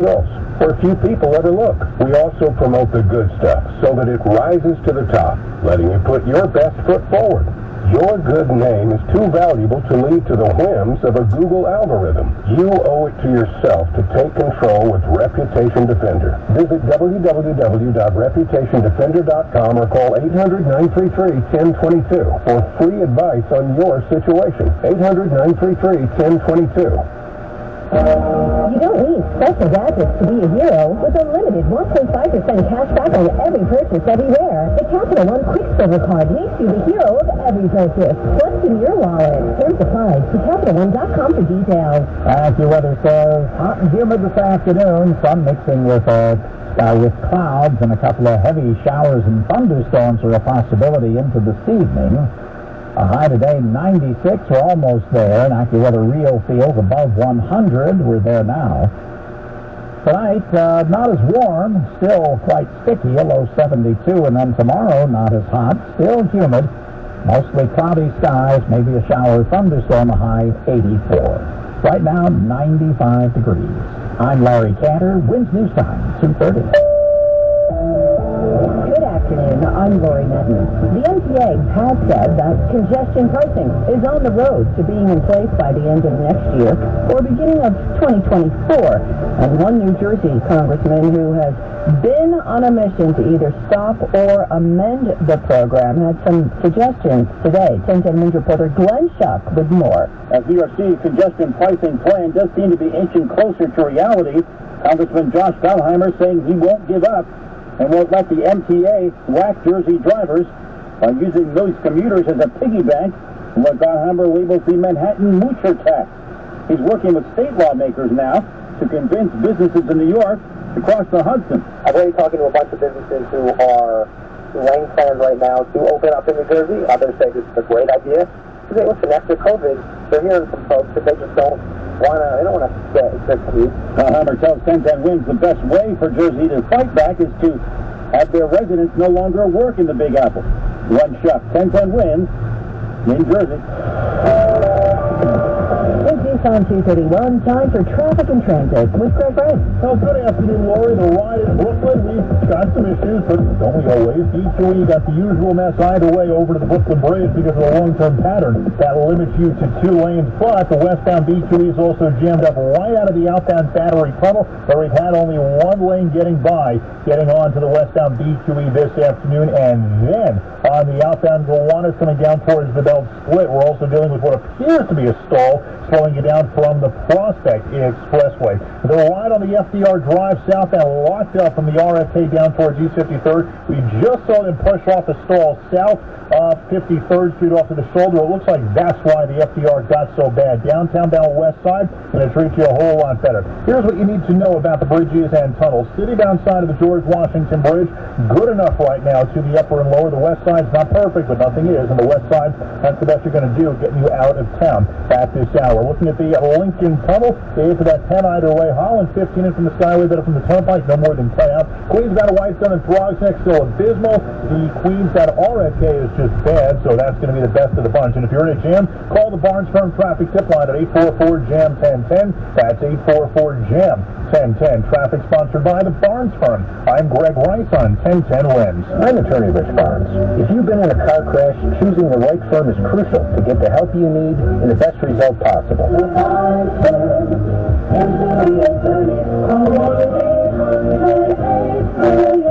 where few people ever look. We also promote the good stuff so that it rises to the top, letting you put your best foot forward. Your good name is too valuable to leave to the whims of a Google algorithm. You owe it to yourself to take control with Reputation Defender. Visit www.reputationdefender.com or call 800-933-1022 for free advice on your situation. 800-933-1022. You don't need special gadgets to be a hero with a limited 1.5% cash back on every purchase everywhere. The Capital One Quick Silver Card makes you the hero of every purchase. What's in your wallet? Terms apply. See CapitalOne.com for details. AccuWeather says hot and humid this afternoon. Sun mixing with clouds, and a couple of heavy showers and thunderstorms are a possibility into this evening. A high today, 96. We're almost there. And AccuWeather Real feels above 100. We're there now. Tonight, not as warm, still quite sticky, a low 72. And then tomorrow, not as hot, still humid. Mostly cloudy skies, maybe a shower or thunderstorm, a high 84. Right now, 95 degrees. I'm Larry Cantor, Winds News Time, 2:30. Good afternoon, I'm Lori Medden. The MTA has said that congestion pricing is on the road to being in place by the end of next year or beginning of 2024. And one New Jersey congressman who has been on a mission to either stop or amend the program had some suggestions today. 1010 News reporter Glenn Schuck with more. As New York City's congestion pricing plan does seem to be inching closer to reality, Congressman Josh Gallheimer saying he won't give up and won't let the MTA whack Jersey drivers by using those commuters as a piggy bank in what Gallheimer labels the Manhattan Moocher tax. He's working with state lawmakers now to convince businesses in New York to cross the Hudson. I'm already talking to a bunch of businesses who are laying plans right now to open up in New Jersey. Others say this is a great idea. Because, listen, after COVID, they're hearing from folks that they just don't want to get their commute. Gallheimer tells 1010 Wins the best way for Jersey to fight back is to have their residents no longer work in the Big Apple. One shot, 1010 Wins, New Jersey. It's on 2:31. Time for traffic and transit with Greg Wright. Well, good afternoon, Lori. The ride in Brooklyn, we've got some issues, but don't we always? B2E got the usual mess either way over to the Brooklyn Bridge because of a long-term pattern. That limits you to 2 lanes, but the westbound B2E is also jammed up right out of the outbound Battery Tunnel, where we've had only 1 lane getting on to the westbound B2E this afternoon, and then on the outbound Gowanus coming down towards the Belt Split, we're also dealing with what appears to be a stall, slowing you down from the Prospect Expressway. The ride on the FDR Drive southbound locked up from the RFK down towards East 53rd. We just saw them push off the stall south of 53rd Street off to the shoulder. It looks like that's why the FDR got so bad. Downtown bound west side, and it treats you a whole lot better. Here's what you need to know about the bridges and tunnels. City-bound side of the George Washington Bridge, good enough right now to the upper and lower. The west side's not perfect, but nothing is. And the west side, that's the best you're going to do getting you out of town at this hour. Looking at the Lincoln Tunnel, they for that 10 either way. Holland 15 in from the Skyway, better from the Turnpike, no more than 10 out. Queens got a Whitestone and Throgs next, still abysmal. The Queens got RFK is just bad, so that's going to be the best of the bunch. And if you're in a jam, call the Barnes Firm traffic tip line at 844-JAM-1010. That's 844-JAM-1010. Traffic sponsored by the Barnes Firm. I'm Greg Rice on 1010 Wins. I'm attorney Rich Barnes. If you've been in a car crash, choosing the right firm is crucial to get the help you need and the best result possible.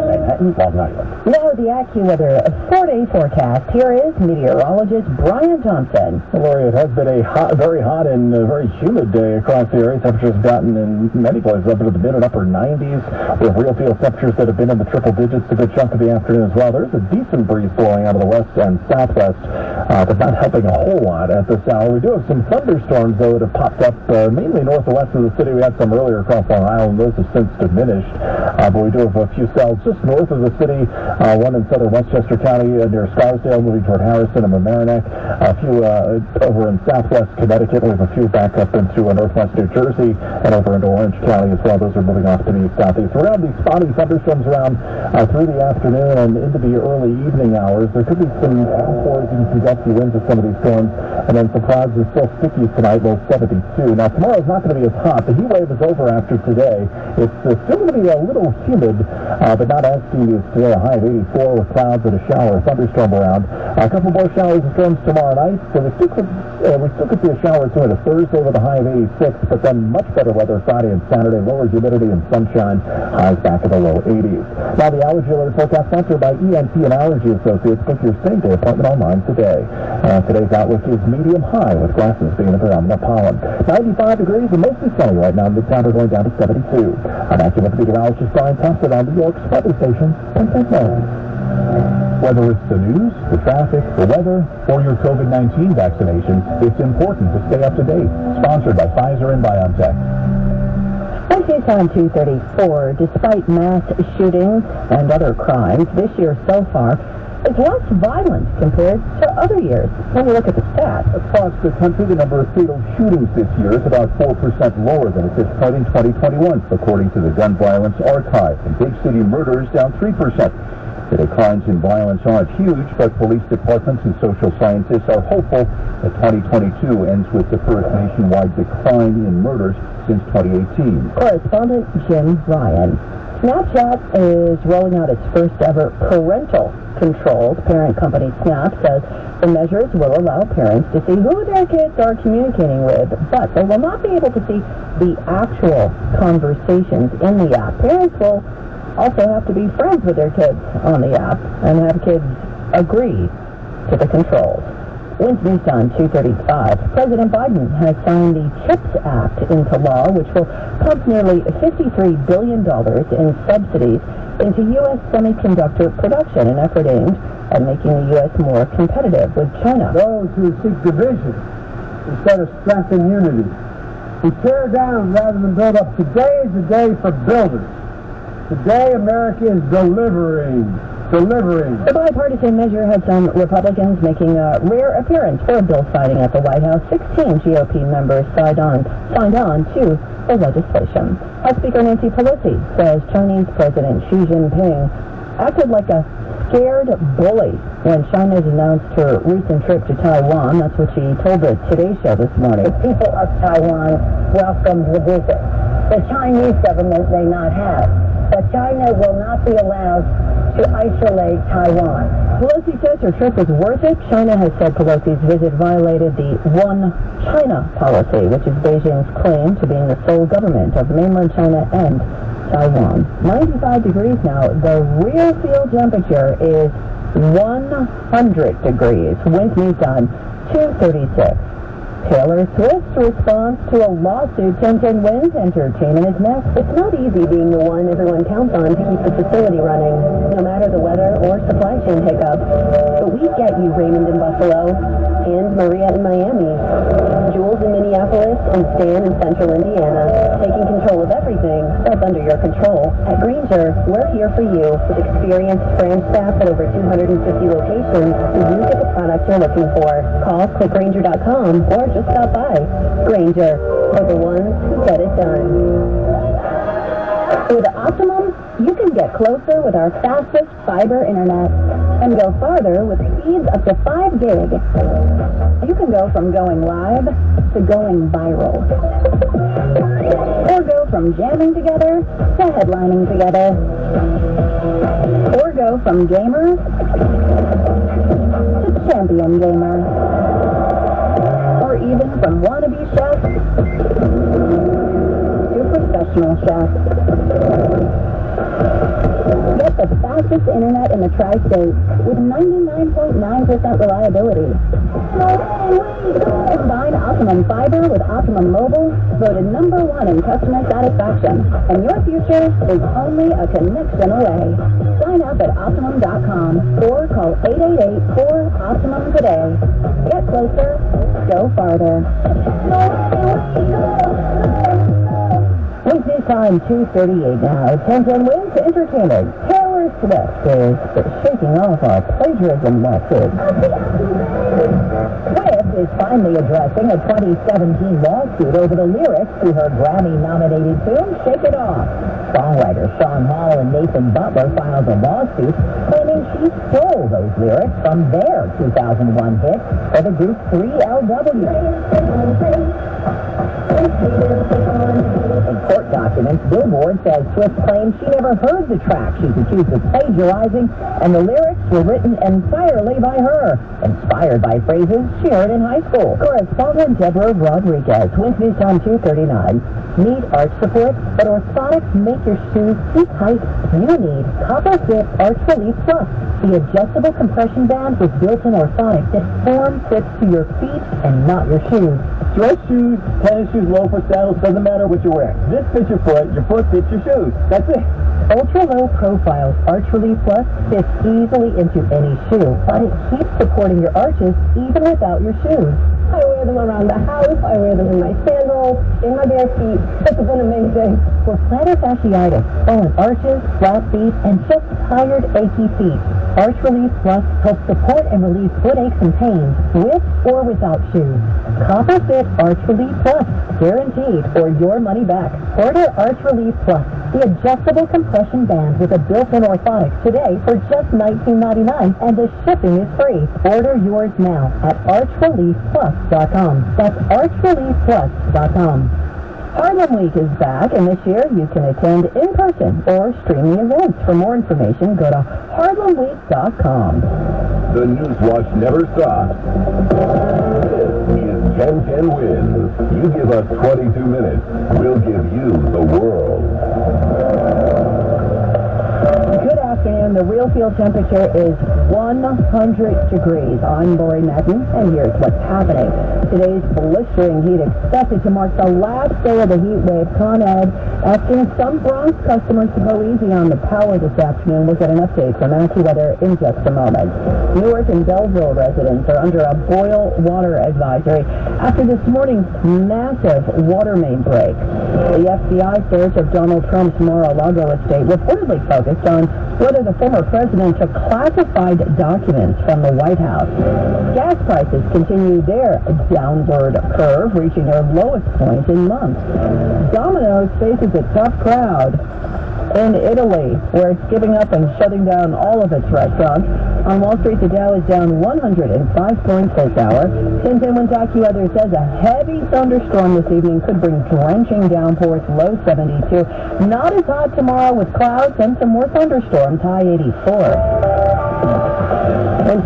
Manhattan, Long Island. Now the AccuWeather 4-day forecast. Here is meteorologist Brian Thompson. Well, Lori, it has been a very hot and very humid day across the area. Temperatures have gotten in many places up into the mid and upper 90s. With real field temperatures that have been in the triple digits a good chunk of the afternoon as well. There's a decent breeze blowing out of the west and southwest, but not helping a whole lot at this hour. We do have some thunderstorms, though, that have popped up mainly north and west of the city. We had some earlier across Long Island. Those have since diminished, but we do have a few cells just north of the city. One one in southern Westchester County near Scarsdale, moving toward Harrison and Mamaroneck. A few over in southwest Connecticut. We have a few back up into northwest New Jersey and over into Orange County as well. Those are moving off to the southeast. We're going to be spotty thunderstorms around through the afternoon and into the early evening hours. There could be some downpours and some gusty winds with some of these storms. And then some clouds are still sticky tonight, low 72. Now, tomorrow's not going to be as hot. The heat wave is over after today. It's still going to be a little humid, but not as steamy as today. A high of 84 with clouds and a shower, a thunderstorm around. A couple more showers and storms tomorrow night. So we still could see a shower or two on a Thursday with a high of 86, but then much better weather Friday and Saturday. Lower humidity and sunshine. Highs back in the low 80s. Now, the allergy alert forecast sponsored by ENT and Allergy Associates. Book your same-day appointment online today. Today's outlook is medium high with glasses being a predominant pollen. 95 degrees and mostly sunny right now. Midtown are going down to 72. I'm AccuWeather meteorologist Brian Thompson on New York's weather station in St. Mary's. Whether it's the news, the traffic, the weather, or your COVID-19 vaccinations, it's important to stay up to date. Sponsored by Pfizer and BioNTech. Wednesday's on 234. Despite mass shootings and other crimes, this year so far is less violent compared to other years. When you look at the stats. Across the country, the number of fatal shootings this year is about 4% lower than at this point in 2021, according to the Gun Violence Archive. And big city murders down 3%. The declines in violence aren't huge, but police departments and social scientists are hopeful that 2022 ends with the first nationwide decline in murders since 2018. Correspondent Jim Ryan. Snapchat is rolling out its first ever parental controls. Parent company Snap says the measures will allow parents to see who their kids are communicating with, but they will not be able to see the actual conversations in the app. Parents will also have to be friends with their kids on the app and have kids agree to the controls. Wednesday's on 235. President Biden has signed the CHIPS Act into law, which will pump nearly $53 billion in subsidies into U.S. semiconductor production, an effort aimed at making the U.S. more competitive with China. Those who seek division instead of strength and unity, who tear down rather than build up. Today is the day for builders. Today, America is delivering. The bipartisan measure had some Republicans making a rare appearance for a bill signing at the White House. 16 GOP members signed on to the legislation. House Speaker Nancy Pelosi says Chinese President Xi Jinping acted like a scared bully when China announced her recent trip to Taiwan. That's what she told the Today Show this morning. The people of Taiwan welcomed the visit. The Chinese government may not have, but China will not be allowed to isolate Taiwan. Pelosi says her trip was worth it. China has said Pelosi's visit violated the One China policy, which is Beijing's claim to being the sole government of mainland China and Taiwan. 95 degrees now. The real field temperature is 100 degrees. Wind speeds on 236. Taylor Swift's response to a lawsuit. 1010 Winds Entertainment is next. It's not easy being the one everyone counts on to keep the facility running, no matter the weather or supply chain hiccups. But we get you, Raymond in Buffalo, and Maria in Miami, Jules in Minneapolis, and Stan in Central Indiana, taking control of everything that's under your control. At Grainger, we're here for you with experienced branch staff at over 250 locations, so you get the product you're looking for. Call clickgrainger.com or just stop by. Grainger, for the ones who get it done. With Optimum, you can get closer with our fastest fiber internet and go farther with speeds up to 5 gig. You can go from going live to going viral. Or go from jamming together to headlining together. Or go from gamer to champion gamer. Or even from wannabe chef to professional chef. Get the fastest internet in the tri-state with 99.9% reliability. Combine Optimum Fiber with Optimum Mobile, voted #1 in customer satisfaction. And your future is only a connection away. Sign up at Optimum.com or call 888-4-OPTIMUM today. Get closer, go farther. Wednesday time, 2:38 now. 1010 Winds Entertainment. Taylor This next is shaking off our plagiarism lawsuit. Swift is finally addressing a 2017 lawsuit over the lyrics to her Grammy-nominated tune, Shake It Off. Songwriters Sean Hall and Nathan Butler filed a lawsuit claiming she stole those lyrics from their 2001 hit for the group 3LW. In court documents, Billboard says Swift claims she never heard the track she's accused of plagiarizing, and the lyrics were written entirely by her, inspired by phrases she heard in high school. Correspondent Deborah Rodriguez, Twin News on 239. Need arch support, but orthotics make your shoes too tight? You need Copper Fit Arch Relief Plus, the adjustable compression band with built-in orthotics that fits to your feet and not your shoes. Dress shoes, tennis shoes, loafers, sandals, doesn't matter what you're wearing. This fits your foot fits your shoes. That's it. Ultra-low profile Arch Relief Plus fits easily into any shoe, but it keeps supporting your arches even without your shoes. I wear them around the house. I wear them in my sandals, in my bare feet. It's been amazing. For plantar fasciitis, swollen arches, flat feet, and just tired, achy feet, Arch Relief Plus helps support and relieve foot aches and pains with or without shoes. Copper Fit Arch Relief Plus, guaranteed or your money back. Order Arch Relief Plus, the adjustable compression band with a built-in orthotics today for just $19.99, and the shipping is free. Order yours now at archreliefplus.com. That's archreliefplus.com. Harlem Week is back, and this year you can attend in person or streaming events. For more information, go to harlemweek.com. The Newswatch never stops. This is 1010 Wins. You give us 22 minutes, we'll give you the world. Good afternoon. The real field temperature is 100 degrees. I'm Lori Madden, and here's what's happening. Today's blistering heat expected to mark the last day of the heat wave. Con Ed asking some Bronx customers to go easy on the power this afternoon. We'll get an update from AccuWeather in just a moment. Newark and Belleville residents are under a boil water advisory after this morning's massive water main break. The FBI search of Donald Trump's Mar-a-Lago estate reportedly focused on whether the former president took classified documents from the White House. Gas prices continue their downward curve, reaching their lowest point in months. Domino's faces a tough crowd in Italy, where it's giving up and shutting down all of its restaurants. On Wall Street, the Dow is down 105 points this hour. 1010 Wins AccuWeather says a heavy thunderstorm this evening could bring drenching downpours, low 72. Not as hot tomorrow with clouds and some more thunderstorms, high 84.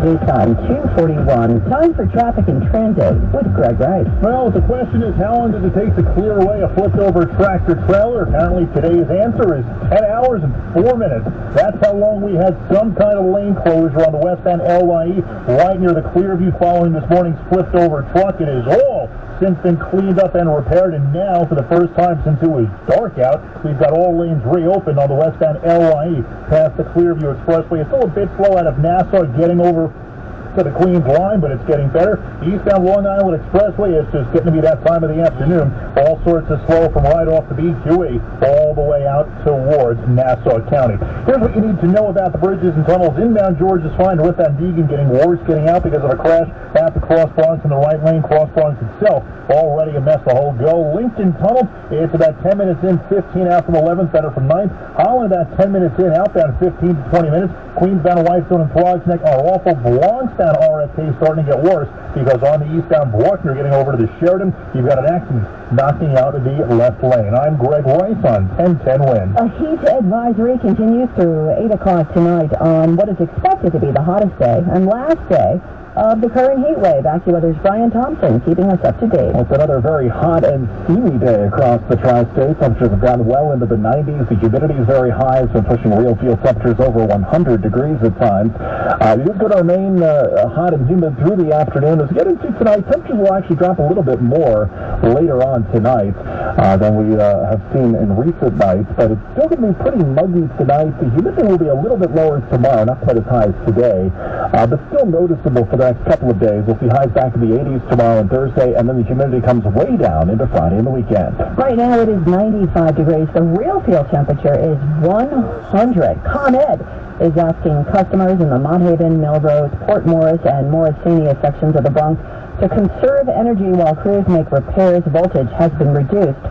News time, 2:41. Time for traffic and transit with Greg Wright. Well, the question is, how long does it take to clear away a flipped-over tractor-trailer? Apparently, today's answer is 10 hours and 4 minutes. That's how long we had some kind of lane closure on the westbound LYE right near the Clearview following this morning's flipped-over truck. It is all since been cleaned up and repaired, and now, for the first time since it was dark out, we've got all lanes reopened on the westbound LYE past the Clearview Expressway. It's still a bit slow out of Nassau getting over to the Queens line, but it's getting better. Eastbound Long Island Expressway, it's just getting to be that time of the afternoon. All sorts of slow from right off the BQE all the way out towards Nassau County. Here's what you need to know about the bridges and tunnels. Inbound George is fine. Northbound Deegan getting worse getting out because of a crash at the Cross Bronx in the right lane. Cross Bronx itself already a mess the whole go. Lincoln Tunnel, it's about 10 minutes in, 15 out from 11th, better from 9th. Holland about 10 minutes in, outbound 15 to 20 minutes. Queensbound and Whitestone and Throgs Neck are awful. Bronxbound RFK starting to get worse because on the eastbound Bruckner getting over to the Sheridan, you've got an accident knocking out of the left lane. I'm Greg Rice on 1010 Win. A heat advisory continues through 8 o'clock tonight on what is expected to be the hottest day and last day of the current heat wave. AccuWeather's Brian Thompson keeping us up to date. It's another very hot and steamy day across the tri-state. Temperatures have gone well into the 90s. The humidity is very high. It's been pushing real field temperatures over 100 degrees at times. It is going to remain hot and humid through the afternoon. As we get into tonight, temperatures will actually drop a little bit more later on tonight than we have seen in recent nights, but it's still going to be pretty muggy tonight. The humidity will be a little bit lower tomorrow, not quite as high as today, but still noticeable for the next couple of days. We'll see highs back in the 80s tomorrow and Thursday, and then the humidity comes way down into Friday and the weekend. Right now it is 95 degrees. The real field temperature is 100. Con Ed is asking customers in the Mott Haven, Melrose, Port Morris, and Morrisania sections of the Bronx to conserve energy while crews make repairs. Voltage has been reduced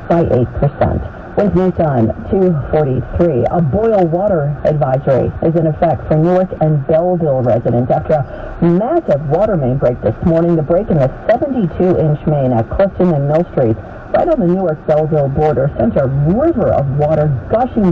by 8%. With news time, 2:43. A boil water advisory is in effect for Newark and Belleville residents after a massive water main break this morning. The break in the 72-inch main at Clifton and Mill Streets, right on the Newark-Belleville border, sent a river of water gushing